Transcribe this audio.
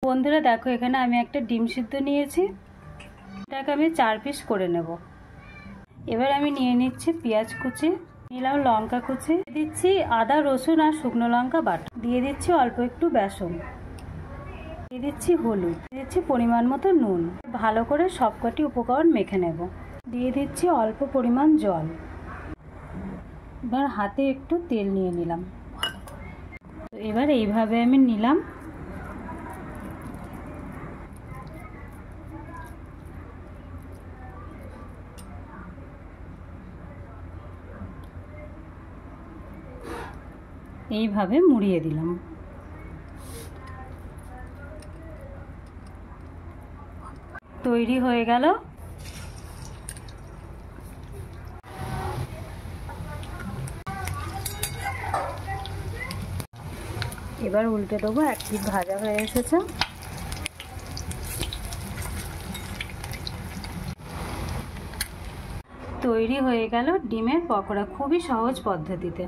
বন্ধুরা দেখো, এখানে আমি একটা ডিম সিদ্ধ নিয়েছি, এটাকে আমি 4 পিস করে নেব। এবার আমি নিয়ে নিচ্ছি পেঁয়াজ কুচি, নিলাম লঙ্কা কুচি, দিচ্ছি আদা রসুন আর শুকনো লঙ্কা বাটা, দিয়ে দিচ্ছি অল্প একটু বেসন, দিয়ে দিচ্ছি হলুদ, দিয়ে দিচ্ছি পরিমাণ মতো নুন। ভালো করে সবকটি উপকরণ মেখে নেব। দিয়ে দিচ্ছি অল্প পরিমাণ জল। এবার হাতে একটু তেল নিয়ে নিলাম। এবার এইভাবে আমি নিলাম। এইভাবে মুড়িয়ে দিলাম। তৈরি হয়ে গেল। এবার উল্টে দেবো। এক পিঠ ভাজা হয়ে এসেছে। তৈরি হয়ে গেল ডিমের পকোড়া, খুবই সহজ পদ্ধতিতে।